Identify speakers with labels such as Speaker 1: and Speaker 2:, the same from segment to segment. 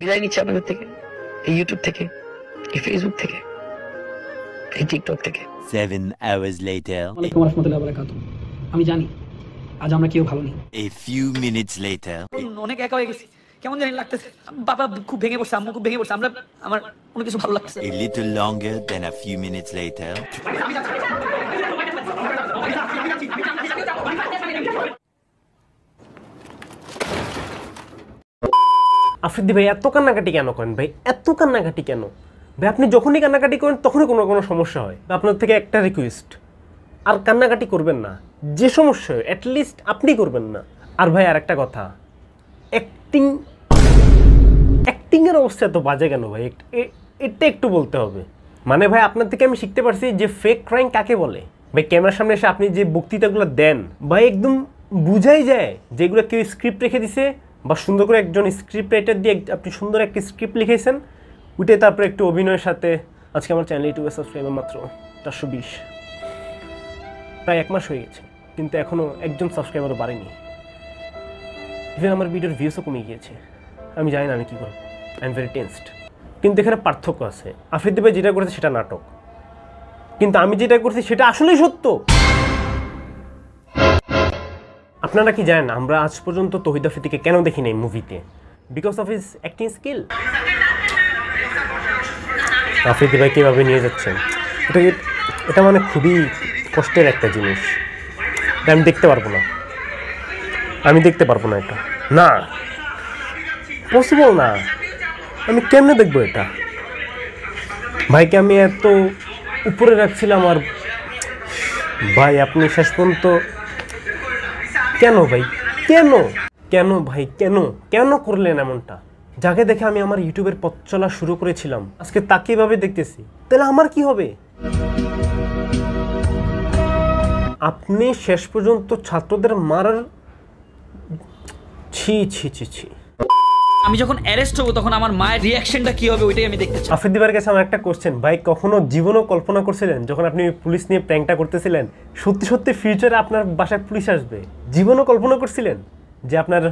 Speaker 1: বিদায় নিচ্ছে আপনাদের থেকে, এই ইউটিউব থেকে, এই ফেসবুক থেকে, এই টিকটক থেকে।
Speaker 2: 7 hours later.
Speaker 3: ওয়ালাইকুম রাহমাতুল্লাহি ওয়া বারাকাতুহু। আমি জানি আজ আমরা কেউ ভালো নেই।
Speaker 2: A few minutes later.
Speaker 4: অনেক একা হয়ে গেছি, কেমন জানি লাগতেছে। বাবা খুব ভেঙে পড়ছে, আম্মু খুব ভেঙে পড়ছে, আমার কোনো কিছু ভালো লাগতেছে।
Speaker 2: A little longer than a few minutes later.
Speaker 5: Afridi ভাই এত কান্নাকাটি কেন করেন ভাই? এত কান্নাকাটি কেন ভাই? আপনি যখনই কান্নাকাটি করেন তখনই কোনো কোনো সমস্যা হয়। আপনার থেকে একটা রিকোয়েস্ট, আর কান্নাকাটি করবেন না। যে সমস্যা হয় অ্যাটলিস্ট আপনি করবেন না। আর ভাই আর একটা কথা, অ্যাক্টিংয়ের অবস্থা এত বাজে কেন ভাই? এটা একটু বলতে হবে। মানে ভাই আপনার থেকে আমি শিখতে পারছি যে ফেক ক্রাইম কাকে বলে। ভাই ক্যামেরার সামনে এসে আপনি যে বক্তৃতাগুলো দেন ভাই একদম বুঝাই যায় যেগুলো কেউ স্ক্রিপ্ট রেখে দিছে, বা সুন্দর করে একজন স্ক্রিপ্ট রাইটার দিয়ে আপনি সুন্দর একটা স্ক্রিপ্ট লিখেছেন, উঠে তারপরে একটু অভিনয়ের সাথে। আজকে আমার চ্যানেল ইউটিউবে সাবস্ক্রাইবার মাত্র 420, প্রায় 1 মাস হয়ে গেছে, কিন্তু এখনও একজন সাবস্ক্রাইবারও বাড়েনি। ইভেন আমার ভিডিওর ভিউসও কমে গিয়েছে। আমি জানি না আমি কী করব। I am very tensed. কিন্তু এখানে পার্থক্য আছে। আফ্রিদি ভাই যেটা করেছে সেটা নাটক, কিন্তু আমি যেটা করছি সেটা আসলেই সত্য। আপনারা কি জানেন আমরা আজ পর্যন্ত তৌহিদ আফ্রিদিকে কেন দেখি নাই মুভিতে? Because of his acting skill. Afridi ভাই কীভাবে নিয়ে যাচ্ছেন, এটা মানে খুবই কষ্টের একটা জিনিস। এটা আমি দেখতে পারবো না, এটা না পসিবল না। আমি কেমনে দেখবো এটা? ভাইকে আমি এত উপরে রাখছিলাম, আর ভাই আপনি শেষ পর্যন্ত কেন ভাই, কেন ভাই, কেন করলেন এমনটা? যাকে দেখে আমি আমার ইউটিউবের পথ চলা শুরু করেছিলাম, আজকে তাকে এভাবে দেখতেছি, তাহলে আমার কি হবে? আপনি শেষ পর্যন্ত ছাত্রদের মারার ছি।
Speaker 4: আমি যখন অ্যারেস্ট হবো তখন আমার মায়ের রিয়াকশনটা কি হবে ওইটাই আমি দেখতে চাই।
Speaker 5: আফ্রিদি ভাইয়ের কাছে আমার একটা কোশ্চেন, ভাই কখনো জীবনও কল্পনা করছিলেন যখন আপনি পুলিশ নিয়ে প্র্যাঙ্কটা করতেছিলেন সত্যি ফিউচারে আপনার বাসায় পুলিশ আসবে? জীবনও কল্পনা করছিলেন যে আপনার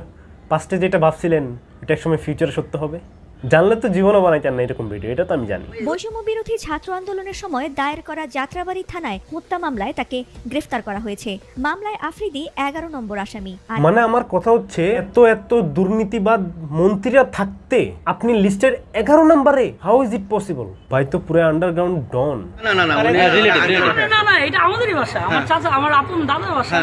Speaker 5: পাস্টে যেটা ভাবছিলেন এটা একসময় ফিউচারে সত্য হবে? জানলে তো জীবনও বানাইতেন না এরকম ভিডিও, এটা তো আমি জানি।
Speaker 6: বৈষম্য বিরোধী ছাত্র আন্দোলনের সময় দায়ের করা যাত্রাবাড়ি থানায় হত্যা মামলায় তাকে গ্রেফতার করা হয়েছে। মামলায় আফ্রিদি 11 নম্বর আসামি।
Speaker 5: মানে আমার কথা হচ্ছে এত দুর্নীতিবাদ মন্ত্রীরা থাকতে আপনি লিস্টের 11 নম্বরে, হাউ ইজ ইট পসিবল? ভাই তো পুরো আন্ডারগ্রাউন্ড ডন।
Speaker 4: না এটা আমাদেরই ভাষা, আমার চাচা, আমার আপন দাদার ভাষা,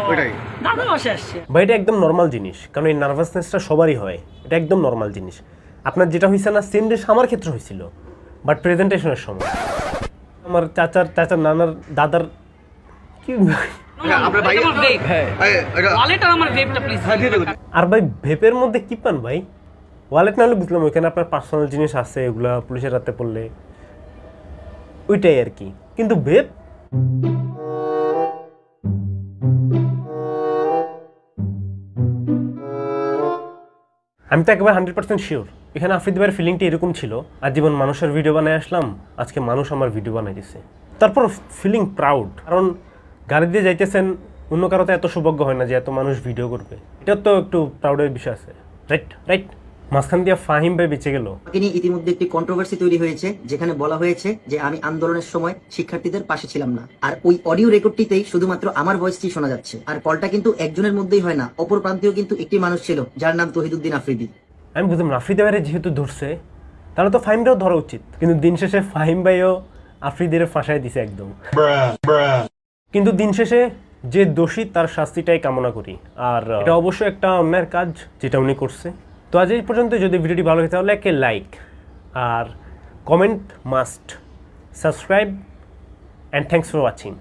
Speaker 4: ওইটাই দাদার ভাষা আসছে।
Speaker 5: ভাই এটা একদম নর্মাল জিনিস, কারণ এই নার্ভাসনেসটা সবারই হয়, এটা একদম নর্মাল জিনিস। আপনার যেটা হয়েছে না সেম ডেস আমার ক্ষেত্রে হয়েছিল, বাট প্রেজেন্টেশনের সময় আমার চাচার নানার দাদার কি আর ভাই ভেপের মধ্যে কি পান ভাই? ওয়ালেট না হলে বুঝলাম ওইখানে আপনার পার্সোনাল জিনিস আছে, এগুলা পুলিশের হাতে পড়লে ওইটাই আর কি, কিন্তু ভেপ আমি তো একেবারে 100% শিওর এখানে আফ্রিদি ভাইয়ের ফিলিংটা এরকম ছিল, আর জীবন মানুষের ভিডিও বানায় আসলাম, আজকে মানুষ আমার ভিডিও বানাই দিছে, তারপর ফিলিং প্রাউড। কারণ গাড়ি দিয়ে যাইতেছেন, অন্য কারো তো এত সৌভাগ্য হয় না যে এত মানুষ ভিডিও করবে, এটা তো একটু প্রাউডের বিষয় আছে, রাইট। মাঝখান দিয়ে ফাহিম ভাই বেঁচে গেল।
Speaker 7: ইতিমধ্যে একটি কন্ট্রোভার্সি তৈরি হয়েছে, যেখানে বলা হয়েছে যে আমি আন্দোলনের সময় শিক্ষার্থীদের পাশে ছিলাম না, আর ওই অডিও রেকর্ডটিতেই শুধুমাত্র আমার ভয়েসটি শোনা যাচ্ছে। আর কলটা কিন্তু একজনের মধ্যেই হয় না, অপর প্রান্তেও কিন্তু একটি মানুষ ছিল যার নাম তৌহিদুদ্দিন আফ্রিদি।
Speaker 5: আমি বুঝলাম আফ্রিদি ভাইয়ের যেহেতু ধরছে তাহলে তো ফাহিমরাও ধরা উচিত, কিন্তু দিন শেষে ফাহিম ভাইও আফ্রিদির ফাঁসায় দিছে একদম। কিন্তু দিন শেষে যে দোষী তার শাস্তিটাই কামনা করি, আর এটা অবশ্যই একটা অন্যায়ের কাজ যেটা উনি করছে। তো আজ এই পর্যন্ত। যদি ভিডিওটি ভালো হয় তাহলে একটা লাইক আর comment must, subscribe, and thanks for watching.